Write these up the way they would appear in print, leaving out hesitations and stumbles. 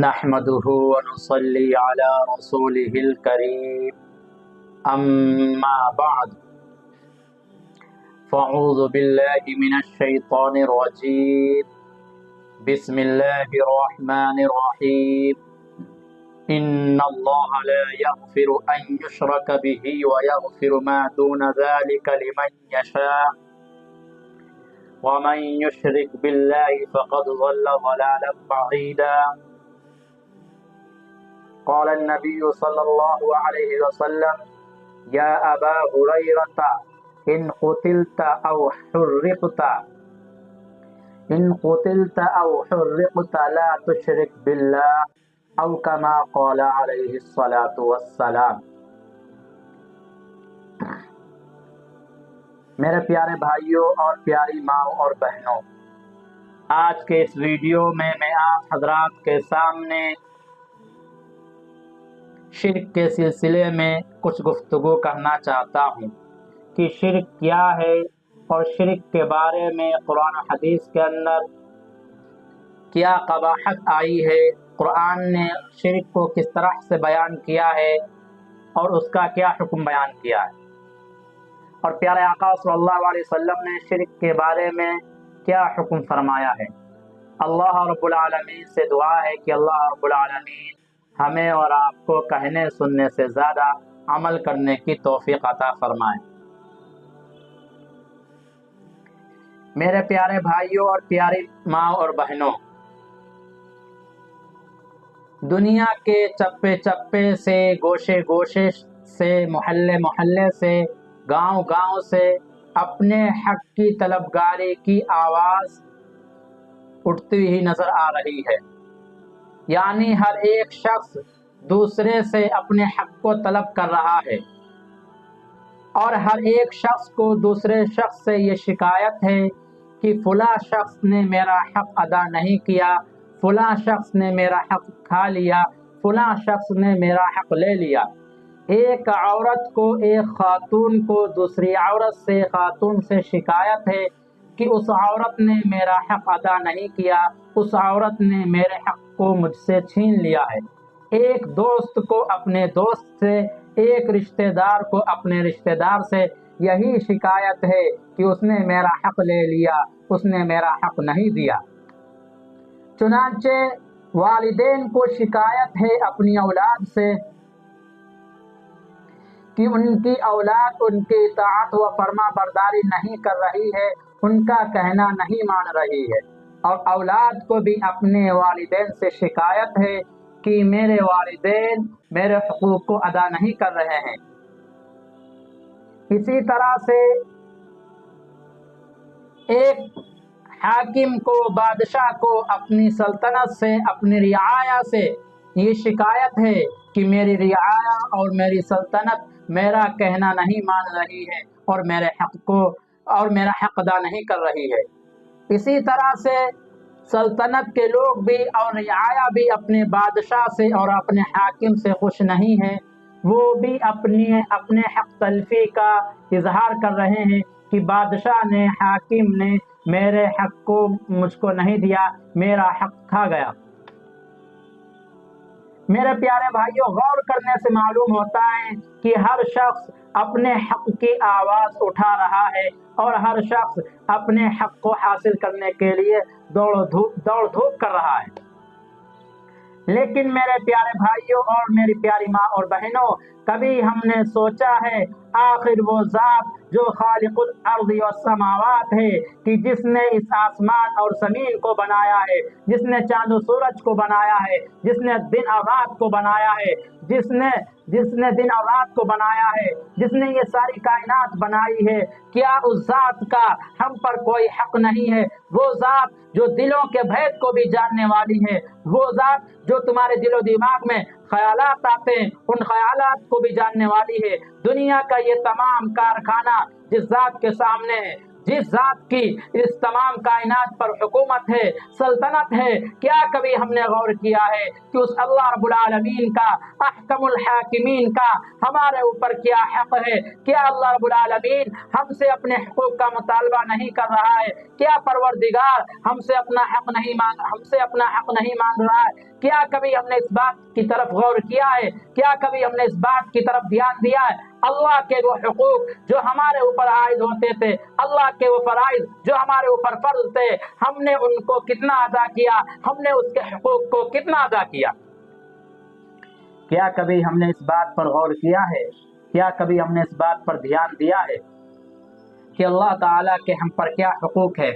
نحمده ونصلي على رسوله الكريم أما بعد فأعوذ بالله من الشيطان الرجيم بسم الله الرحمن الرحيم إن الله لا يغفر أن يشرك به ويغفر ما دون ذلك لمن يشاء ومن يشرك بالله فقد ضل ضلالا بعيدا قال النبي صلى الله عليه وسلم يا أبا هريرة إن قتلت أو حرقت لا تشرك بالله أو كما قال عليه الصلاة والسلام۔ میرے پیارے بھائیوں اور پیاری ماں اور بہنوں، آج کے اس ویڈیو میں آپ حضرات کے سامنے شرک کے سلسلے میں کچھ گفتگو کرنا چاہتا ہوں کہ شرک کیا ہے اور شرک کے بارے میں قرآن و حدیث کے اندر کیا قباحت آئی ہے، قرآن نے شرک کو کس طرح سے بیان کیا ہے اور اس کا کیا حکم بیان کیا ہے، اور پیارے آقا صلی اللہ علیہ وسلم نے شرک کے بارے میں کیا حکم فرمایا ہے۔ اللہ رب العالمین سے دعا ہے کہ اللہ رب العالمین ہمیں اور آپ کو کہنے سننے سے زیادہ عمل کرنے کی توفیق عطا فرمائے۔ میرے پیارے بھائیوں اور پیاری ماں اور بہنوں، دنیا کے چپے چپے سے، گوشے گوشے سے، محلے محلے سے، گاؤں گاؤں سے اپنے حق کی طلبگاری کی آواز اٹھتی ہوئی نظر آ رہی ہے، یعنی ہر ایک شخص دوسرے سے اپنے حق کو طلب کر رہا ہے، اور ہر ایک شخص کو دوسرے شخص سے یہ شکایت ہے کہ فلاں شخص نے میرا حق ادا نہیں کیا، فلاں شخص نے میرا حق کھا لیا، فلاں شخص نے میرا حق لے لیا۔ ایک عورت کو، ایک خاتون کو دوسری عورت سے، خاتون سے شکایت ہے کہ اس عورت نے میرا حق ادا نہیں کیا، اس عورت نے میرے حق کو مجھ سے چھین لیا ہے۔ ایک دوست کو اپنے دوست سے، ایک رشتہ دار کو اپنے رشتہ دار سے یہی شکایت ہے کہ اس نے میرا حق لے لیا، اس نے میرا حق نہیں دیا۔ چنانچہ والدین کو شکایت ہے اپنی اولاد سے کہ ان کی اولاد ان کی اطاعت و فرما برداری نہیں کر رہی ہے، ان کا کہنا نہیں مان رہی ہے، اور اولاد کو بھی اپنے والدین سے شکایت ہے کہ میرے والدین میرے حقوق کو ادا نہیں کر رہے ہیں۔ اسی طرح سے ایک حاکم کو، بادشاہ کو اپنی سلطنت سے، اپنی رعایا سے یہ شکایت ہے کہ میری رعایا اور میری سلطنت میرا کہنا نہیں مان رہی ہے اور میرا حق ادا نہیں کر رہی ہے۔ اسی طرح سے سلطنت کے لوگ بھی اور رعایا بھی اپنے بادشاہ سے اور اپنے حاکم سے خوش نہیں ہیں، وہ بھی اپنے حق تلفی کا اظہار کر رہے ہیں کہ بادشاہ نے، حاکم نے میرے حق کو مجھ کو نہیں دیا، میرا حق کھا گیا۔ میرے پیارے بھائیوں، غور کرنے سے معلوم ہوتا ہے کہ ہر شخص اپنے حق کی آواز اٹھا رہا ہے اور ہر شخص اپنے حق کو حاصل کرنے کے لیے دوڑ دھوپ کر رہا ہے۔ لیکن میرے پیارے بھائیوں اور میری پیاری ماں اور بہنوں، کبھی ہم نے سوچا ہے آخر وہ ذات جو خالق الارض والسماوات ہے، کہ جس نے اس آسمان اور زمین کو بنایا ہے، جس نے چاند و سورج کو بنایا ہے، جس نے دن اور رات کو بنایا ہے، جس نے دن اور رات کو بنایا ہے، جس نے یہ ساری کائنات بنائی ہے، کیا اس ذات کا ہم پر کوئی حق نہیں ہے؟ وہ ذات جو دلوں کے بھید کو بھی جاننے والی ہے، وہ ذات جو تمہارے دل و دماغ میں خیالات آتے ہیں ان خیالات کو بھی جاننے والی ہے۔ دنیا کا یہ تمام کارخانہ جس ذات کے سامنے ہے، جس ذات کی اس تمام کائنات پر حکومت ہے، سلطنت ہے، کیا کبھی ہم نے غور کیا ہے کہ اس اللہ رب العالمین کا، احکم الحاکمین کا ہمارے اوپر کیا حق ہے؟ کیا اللہ رب العالمین ہم سے اپنے حقوق کا مطالبہ نہیں کر رہا ہے؟ کیا پروردگار ہم سے اپنا حق نہیں مانگ رہا ہے؟ क्या कभी हमने इस बात की तरफ गौर किया है? क्या कभी हमने इस बात की तरफ ध्यान दिया है? अल्लाह के वो हुकूक जो हमारे ऊपर आयद होते थे, अल्लाह के वो फराइज जो हमारे ऊपर फर्ज थे, हमने उनको कितना अदा किया? हमने उसके हुकूक को कितना अदा किया? क्या कभी हमने इस बात पर गौर किया है? क्या कभी हमने इस बात पर ध्यान दिया है कि अल्लाह ताला के हम पर क्या हुकूक है?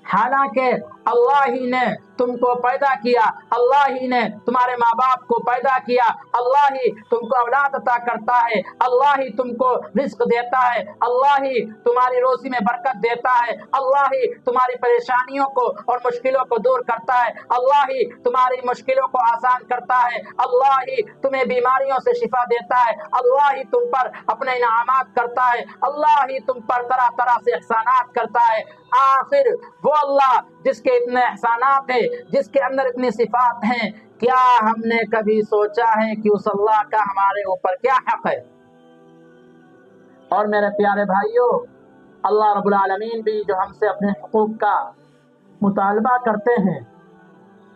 हालांकि अल्लाह ही ने तुमको पैदा किया, अल्लाह ही ने तुम्हारे माँ बाप को पैदा किया, अल्लाह ही तुमको औलाद अता करता है, अल्लाह ही तुमको रिस्क देता है, अल्लाह ही तुम्हारी रोजी में बरकत देता है, अल्लाह ही तुम्हारी परेशानियों को और मुश्किलों को दूर करता है, अल्लाह ही तुम्हारी मुश्किलों को आसान करता है, अल्लाह ही तुम्हें बीमारियों से शिफा देता है, अल्लाह ही तुम पर अपने इनामात करता है, अल्लाह ही तुम पर तरह तरह से एहसानात करता है। आखिर वो अल्लाह जिसके इतने एहसानात हैं, जिसके अंदर इतनी सिफात हैं, क्या हमने कभी सोचा है कि उस अल्लाह का हमारे ऊपर क्या हक है? और मेरे प्यारे भाइयों, अल्लाह रब्बुल आलमीन भी जो हमसे अपने हुकूक का मुतालबा करते हैं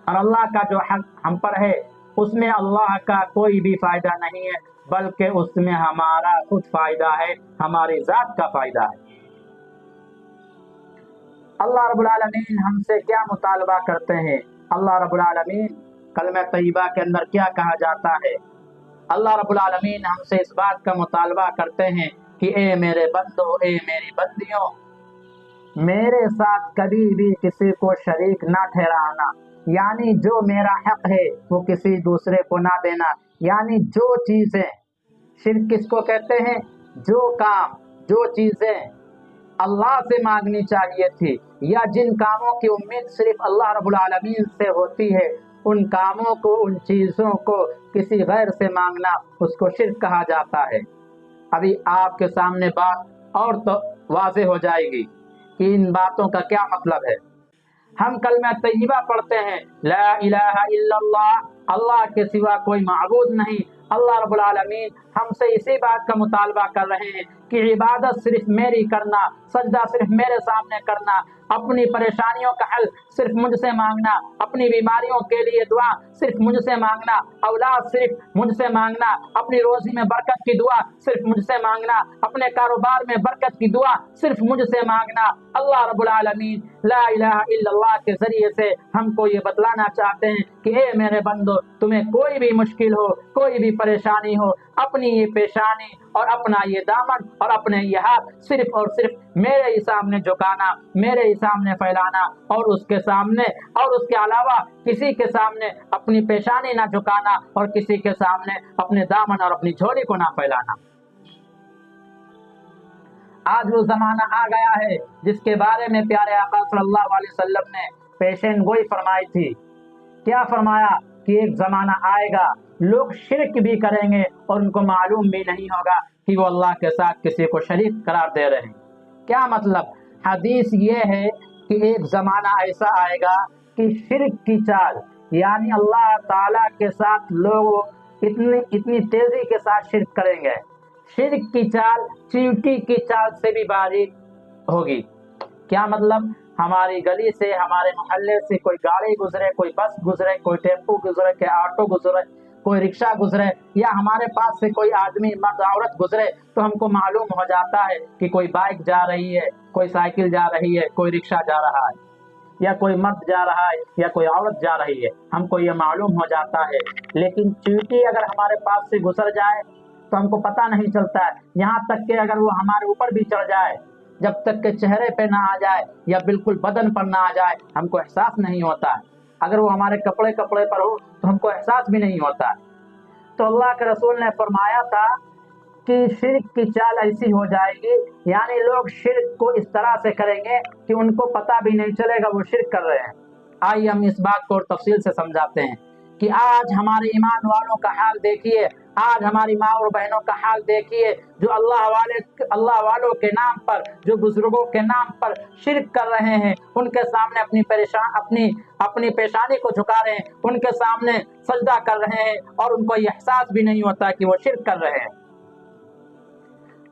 और अल्लाह का जो हक हम पर है, उसमें अल्लाह का कोई भी फायदा नहीं है, बल्कि उसमें हमारा खुद फायदा है, हमारी जात का फायदा है। अल्लाह रब्बुल आलमीन हमसे क्या मुतालबा करते हैं? अल्लाह रब्बुल आलमीन कलमा तय्यबा के अंदर क्या कहा जाता है? अल्लाह रब्बुल आलमीन हमसे इस बात का मुतालबा करते हैं कि ए मेरे बंदो, ए मेरी बंदियों, मेरे साथ कभी भी किसी को शरीक ना ठहराना, यानी जो मेरा हक है वो किसी दूसरे को ना देना। यानी जो चीजें, शिर्क किसको कहते हैं? जो काम, जो चीजें अल्लाह से मांगनी चाहिए थी, या जिन कामों की उम्मीद सिर्फ अल्लाह रब्बुल आलमीन से होती है, उन कामों को, उन चीजों को किसी गैर से मांगना, उसको शिर्क कहा जाता है। अभी आपके सामने बात और तो वाज़ेह हो जाएगी कि इन बातों का क्या मतलब है। हम कलमा तय्यबा पढ़ते हैं, ला इलाहा इल्लल्लाह, अल्लाह के सिवा कोई माबूद नहीं। अल्लाह रब्बुल आलमीन हमसे इसी बात का मुतालबा कर रहे हैं कि इबादत सिर्फ मेरी करना, सजदा सिर्फ मेरे सामने करना, अपनी परेशानियों का हल सिर्फ मुझसे मांगना, अपनी बीमारियों के लिए दुआ सिर्फ मुझसे मांगना, औलाद सिर्फ मुझसे मांगना, अपनी रोजी में बरकत की दुआ सिर्फ मुझसे मांगना, अपने कारोबार में बरकत की दुआ सिर्फ मुझसे मांगना। अल्लाह रब्बुल आलमीन ला इलाहा इल्लल्लाह के जरिए से हमको ये बतलाना चाहते हैं कि हे मेरे बंदो, तुम्हें कोई भी मुश्किल हो, कोई भी परेशानी हो, अपनी ये पेशानी और अपना ये दामन और अपने ये हाथ सिर्फ और सिर्फ मेरे ही सामने झुकाना, मेरे ही सामने फैलाना, और उसके सामने और उसके अलावा किसी के सामने अपनी पेशानी ना झुकाना और किसी के सामने अपने दामन और अपनी झोली को ना फैलाना। आज वो जमाना आ गया है जिसके बारे में प्यारे आका सल्लल्लाहु अलैहि वसल्लम ने पेशन गोई फरमाई थी। क्या फरमाया कि एक जमाना आएगा, लोग शिर्क भी करेंगे और उनको मालूम भी नहीं होगा कि वो अल्लाह के साथ किसी को शरीक करार दे रहे हैं। क्या मतलब? हदीस ये है कि एक जमाना ऐसा आएगा कि शिर्क की चाल, यानी अल्लाह ताला के साथ लोग इतनी तेजी के साथ शिर्क करेंगे, शिर्क की चाल चींटी की चाल से भी बारीक होगी। क्या मतलब? हमारी गली से, हमारे मोहल्ले से कोई गाड़ी गुजरे, कोई बस गुजरे, कोई टेम्पो गुजरे, कोई ऑटो गुजरे, कोई रिक्शा गुजरे, या हमारे पास से कोई आदमी, मर्द, औरत गुजरे, तो हमको मालूम हो जाता है कि कोई बाइक जा रही है, कोई साइकिल जा रही है, कोई रिक्शा जा रहा है, या कोई मर्द जा रहा है, या कोई औरत जा रही है, हमको ये मालूम हो जाता है। लेकिन चींटी अगर हमारे पास से गुजर जाए तो हमको पता नहीं चलता है। यहाँ तक कि अगर वो हमारे ऊपर भी चढ़ जाए, जब तक के चेहरे पे ना आ जाए या बिल्कुल बदन पर ना आ जाए, हमको एहसास नहीं होता है। अगर वो हमारे कपड़े पर हो तो हमको एहसास भी नहीं होता है। तो अल्लाह के रसूल ने फरमाया था कि शिर्क की चाल ऐसी हो जाएगी, यानी लोग शिर्क को इस तरह से करेंगे कि उनको पता भी नहीं चलेगा वो शिर्क कर रहे हैं। आइए हम इस बात को और तफसील से समझाते हैं कि आज हमारे ईमान वालों का हाल देखिए, आज हमारी माँ और बहनों का हाल देखिए, जो अल्लाह वालों के नाम पर, जो बुजुर्गों के नाम पर शिर्क कर रहे हैं, उनके सामने अपनी पेशानी को झुका रहे हैं, उनके सामने सजदा कर रहे हैं और उनको ये एहसास भी नहीं होता कि वो शिर्क कर रहे हैं।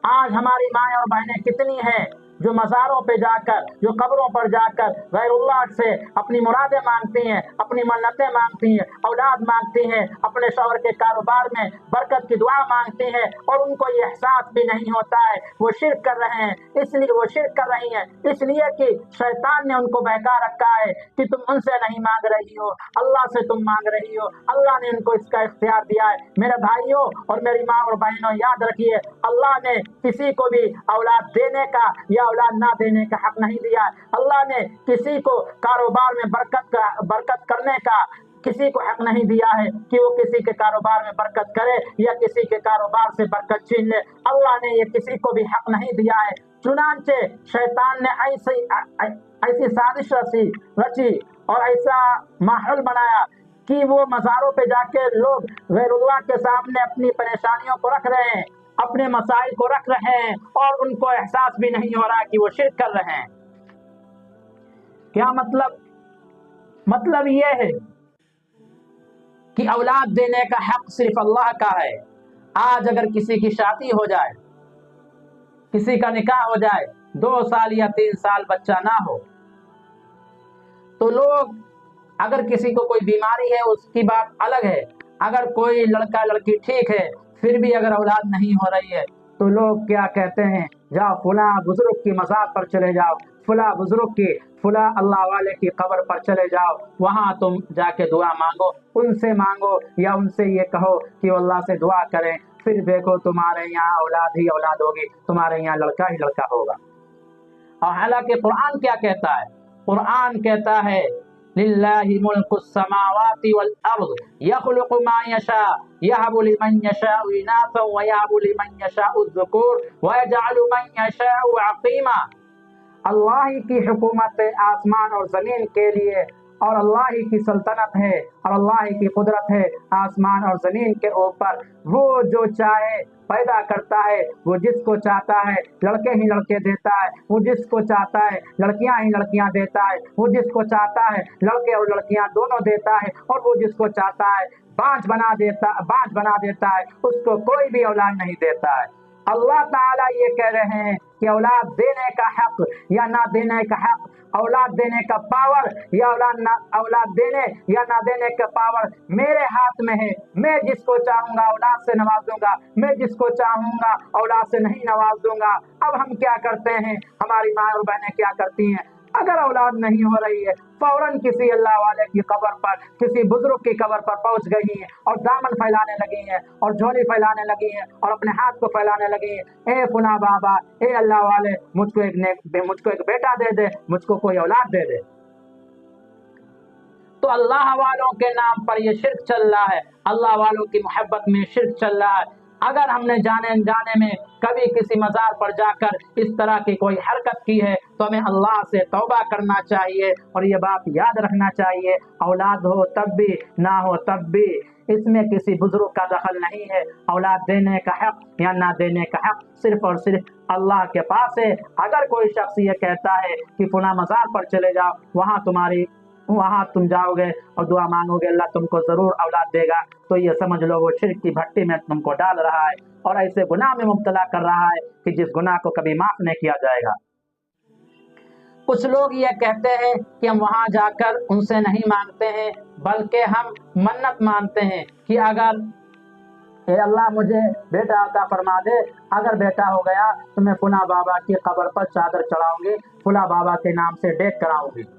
आज हमारी माएँ और बहनें कितनी हैं जो मज़ारों पे जाकर, जो कब्रों पर जाकर गैरुल्लाह से अपनी मुरादें मांगती हैं, अपनी मन्नतें मांगती हैं, औलाद मांगती हैं, अपने शौहर के कारोबार में बरकत की दुआ मांगती हैं, और उनको ये एहसास भी नहीं होता है वो शिर्क कर रहे हैं, इसलिए वो शिर्क कर रही हैं, इसलिए कि शैतान ने उनको बहका रखा है कि तुम उनसे नहीं मांग रही हो, अल्लाह से तुम मांग रही हो। अल्लाह ने उनको इसका इख्तियार दिया है। मेरे भाइयों और मेरी माँ और बहनों, याद रखिए, अल्लाह ने किसी को भी औलाद देने का या औलाद ना देने का हक नहीं दिया है। अल्लाह ने किसी को कारोबार में बरकत करने का किसी को हक नहीं दिया है कि वो किसी के कारोबार में बरकत करे या किसी के कारोबार से बरकत छीन ले। अल्लाह ने ये किसी को भी हक नहीं दिया है। चुनांचे शैतान ने ऐसी साजिश रची और ऐसा माहौल बनाया कि वो मज़ारों पे जाके लोग गैरुल्लाह के सामने अपनी परेशानियों को रख रहे हैं, अपने मसाइल को रख रहे हैं, और उनको एहसास भी नहीं हो रहा कि वो शिर्क कर रहे हैं। क्या मतलब ये है कि औलाद देने का हक सिर्फ अल्लाह का है। आज अगर किसी की शादी हो जाए, किसी का निकाह हो जाए, 2 साल या 3 साल बच्चा ना हो, तो लोग, अगर किसी को कोई बीमारी है उसकी बात अलग है, अगर कोई लड़का लड़की ठीक है फिर भी अगर औलाद नहीं हो रही है तो लोग क्या कहते हैं, जाओ फुला बुजुर्ग की मज़ार पर चले जाओ, फुला बुजुर्ग की, फुला अल्लाह वाले की कब्र पर चले जाओ, वहाँ तुम जाके दुआ मांगो, उनसे मांगो या उनसे ये कहो कि अल्लाह से दुआ करें, फिर देखो तुम्हारे यहाँ औलाद ही औलाद होगी, तुम्हारे यहाँ लड़का ही लड़का होगा। और हालांकि कुरान क्या कहता है? कुरान कहता है लिल्लाहि मुल्कुस समावाति वल अर्द यखलुकु मा यशा यहबु लिमन यशाउ इनासा व यहबु लिमन यशाउ ज़ुकुर व यजअलु मन यशाउ अक़ीमा। अल्लाह ही की हुकूमत है आसमान और ज़मीन के लिए, और अल्लाह ही की सल्तनत है और अल्लाह ही की कुदरत है आसमान और ज़मीन के ऊपर। वो जो चाहे पैदा करता है, वो जिसको चाहता है लड़के ही लड़के देता है, वो जिसको चाहता है लड़कियां ही लड़कियां देता है, वो जिसको चाहता है लड़के और लड़कियां दोनों देता है, और वो जिसको चाहता है बांझ बना देता है, उसको कोई भी औलाद नहीं देता है। अल्लाह ताला ये कह रहे हैं कि औलाद देने का हक या ना देने का हक, औलाद देने का पावर या औलाद देने या ना देने का पावर मेरे हाथ में है। मैं जिसको चाहूंगा औलाद से नवाज दूंगा, मैं जिसको चाहूंगा औलाद से नहीं नवाज दूंगा। अब हम क्या करते हैं, हमारी माँ और बहनें क्या करती हैं, अगर औलाद नहीं हो रही है फौरन किसी अल्लाह वाले की कब्र पर, किसी बुजुर्ग की कब्र पर पहुंच गई हैं और दामन फैलाने लगी हैं और झोली फैलाने लगी हैं और अपने हाथ को फैलाने लगी हैं, ए फुला बाबा, ए अल्लाह वाले, मुझको एक बेटा दे दे, मुझको कोई औलाद दे दे। तो अल्लाह वालों के नाम पर यह शिर्क चल रहा है, अल्लाह वालों की मोहब्बत में शिर्क चल रहा है। अगर हमने जाने अनजाने में कभी किसी मज़ार पर जाकर इस तरह की कोई हरकत की है तो हमें अल्लाह से तौबा करना चाहिए, और ये बात याद रखना चाहिए, औलाद हो तब भी ना हो तब भी इसमें किसी बुजुर्ग का दखल नहीं है। औलाद देने का हक या ना देने का हक सिर्फ और सिर्फ अल्लाह के पास है। अगर कोई शख्स ये कहता है कि फला मज़ार पर चले जाओ, वहाँ तुम जाओगे और दुआ मांगोगे, अल्लाह तुमको जरूर औलाद देगा, तो ये समझ लो वो शिर्क की भट्टी में तुमको डाल रहा है और ऐसे गुनाह में मुब्तला कर रहा है कि जिस गुनाह को कभी माफ नहीं किया जाएगा। कुछ लोग ये कहते हैं कि हम वहाँ जाकर उनसे नहीं मांगते हैं, बल्कि हम मन्नत मानते हैं कि अगर ए अल्लाह मुझे बेटा अता फरमा दे, अगर बेटा हो गया तो मैं फुला बाबा की कब्र पर चादर चढ़ाऊंगी, फुला बाबा के नाम से डेट कराऊंगी।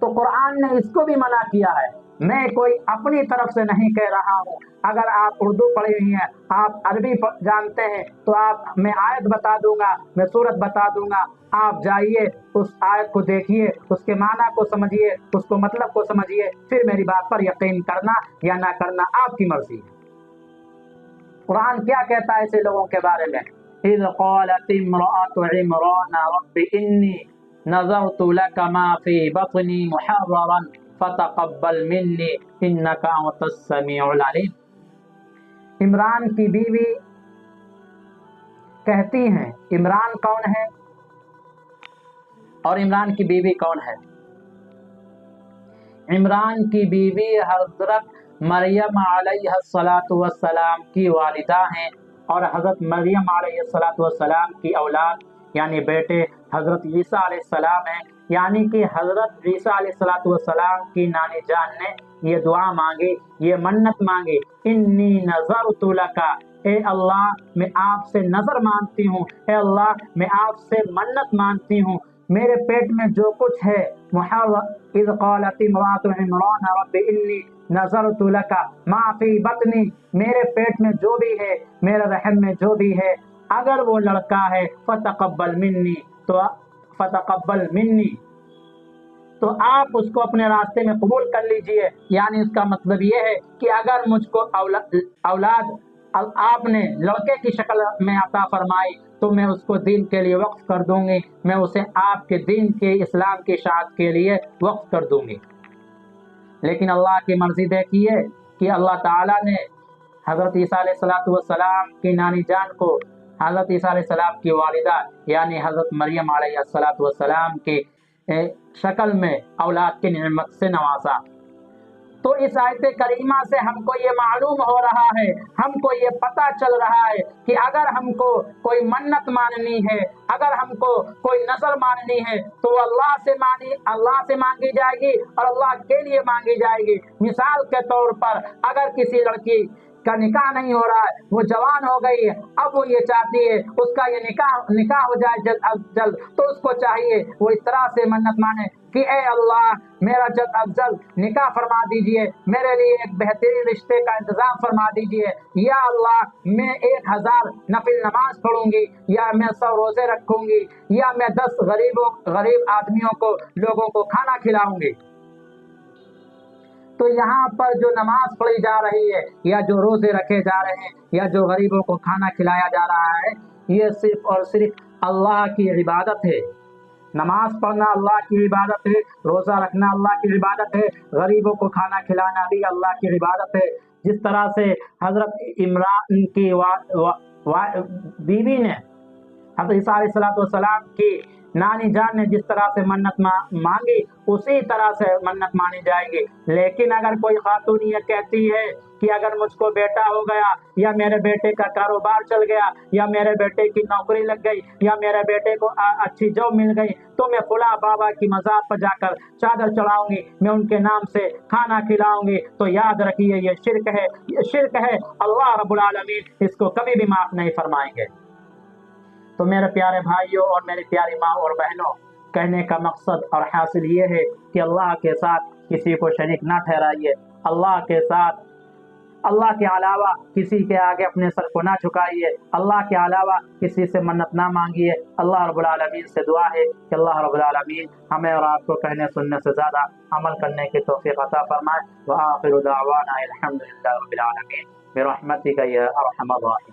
तो कुरान ने इसको भी मना किया है। मैं कोई अपनी तरफ से नहीं कह रहा हूँ। अगर आप उर्दू पढ़ी हुई हैं, आप अरबी जानते हैं, तो मैं आयत बता दूंगा, मैं सूरत बता दूंगा, आप जाइए उस आयत को देखिए, उसके माना को समझिए, उसको मतलब को समझिए, फिर मेरी बात पर यकीन करना या ना करना आपकी मर्जी है। कुरान क्या कहता है ऐसे लोगों के बारे में? इज़ क़ालत इम्रअतु इमरान रब्बि इन्नी नज़रतु लका मा फ़ी बत्नी मुहर्ररन फ़तक़ब्बल मिन्नी इन्नका अंतस समीउल अलीम। इमरान की बीवी कहती हैं, इमरान कौन है और इमरान की बीवी कौन है? इमरान की बीवी हज़रत मरियम अलैहिस्सलातु वस्सलाम की वालिदा हैं और हज़रत मरियम अलैहिस्सलातु वस्सलाम की औलाद یعنی بیٹے حضرت عیسیٰ علیہ السلام ہیں، یعنی کہ حضرت عیسیٰ علیہ السلام کی نانی جان نے یہ دعا مانگی، یہ منت مانگی، انی نذرت لک، اے اللہ میں آپ سے نظر مانتی ہوں، اے اللہ میں آپ سے منت مانتی ہوں، میرے پیٹ میں جو کچھ ہے، اذ قالت امرأۃ عمران رب انی نذرت لک ما فی بطنی، میرے پیٹ میں جو بھی ہے، میرے رحم میں جو بھی ہے، اگر وہ لڑکا ہے فتقبل منی، تو آپ اس کو اپنے راستے میں قبول کر لیجئے۔ یعنی اس کا مطلب یہ ہے کہ اگر مجھ کو اولاد آپ نے لڑکے کی شکل میں عطا فرمائی تو میں اس کو دین کے لیے وقف کر دوں گی، میں اسے آپ کے دین کے اسلام کی اشاعت کے لیے وقف کر دوں گی۔ لیکن اللہ کی مرضی دیکھیے کہ اللہ تعالیٰ نے حضرت عیسیٰ علیہ السلام کی نانی جان کو حضرت عیسیٰ علیہ السلام کی والدہ یعنی حضرت مریم علیہ السلام کی شکل میں اولاد کی نعمت سے نوازا۔ تو اس آیت کریمہ سے ہم کو یہ معلوم ہو رہا ہے، ہم کو یہ پتہ چل رہا ہے کہ اگر ہم کو کوئی منت ماننی ہے، اگر ہم کو کوئی نظر ماننی ہے تو وہ اللہ سے مانگی جائے گی اور اللہ کے لیے مانگی جائے گی۔ مثال کے طور پر اگر کسی لڑکی کا نکاح نہیں ہو رہا ہے، وہ جوان ہو گئی ہے، اب وہ یہ چاہتی ہے اس کا یہ نکاح ہو جائے جلد از جلد، تو اس کو چاہیے وہ اس طرح سے منت مانے کہ اے اللہ میرا جلد از جلد نکاح فرما دیجئے، میرے لیے ایک بہترین رشتے کا انتظام فرما دیجئے، یا اللہ میں 1000 نفل نماز پڑھوں گی، یا میں 100 روزے رکھوں گی، یا میں 10 غریب آدمیوں کو لوگوں کو کھانا کھلاؤں گی۔ تو یہاں پر جو نماز پڑھی جا رہی ہے یا جو روزے رکھے جا رہے ہیں یا جو غریبوں کو کھانا کھلایا جا رہا ہے، یہ صرف اور صرف اللہ کی عبادت ہے۔ نماز پڑھنا اللہ کی عبادت ہے، روزہ رکھنا اللہ کی عبادت ہے، غریبوں کو کھانا کھلانا بھی اللہ کی عبادت ہے۔ جس طرح سے حضرت عمران کی بیوی نے حضرت عیسیٰ علیہ السلام کی نانی جان نے جس طرح سے منت مانگی اسی طرح سے منت مانی جائے گی۔ لیکن اگر کوئی خاتون یہ کہتی ہے کہ اگر مجھ کو بیٹا ہو گیا یا میرے بیٹے کا کاروبار چل گیا یا میرے بیٹے کی نوکری لگ گئی یا میرے بیٹے کو اچھی جاب مل گئی تو میں فلاں بابا کی مزار پر جا کر چادر چڑھاؤں گی، میں ان کے نام سے کھانا کھلاؤں گی، تو یاد رکھیے یہ شرک ہے، اللہ رب العالمین اس کو کبھی بھی معاف نہیں فرمائیں گے۔ تو میرے پیارے بھائیوں اور میری پیاری ماں اور بہنوں، کہنے کا مقصد اور حاصل یہ ہے کہ اللہ کے ساتھ کسی کو شریک نہ ٹھہرائیے، اللہ کے ساتھ اللہ کے علاوہ کسی کے آگے اپنے سر کو نہ جھکائیے، اللہ کے علاوہ کسی سے منت نہ مانگیے۔ اللہ رب العالمین سے دعا ہے کہ اللہ رب العالمین ہمیں اور آپ کو کہنے سننے سے زیادہ عمل کرنے کی توفیق عطا فرمائے۔ وآخر دعوانا الحمد للہ رب العالمین برحمتک یا ارحم الراحمین۔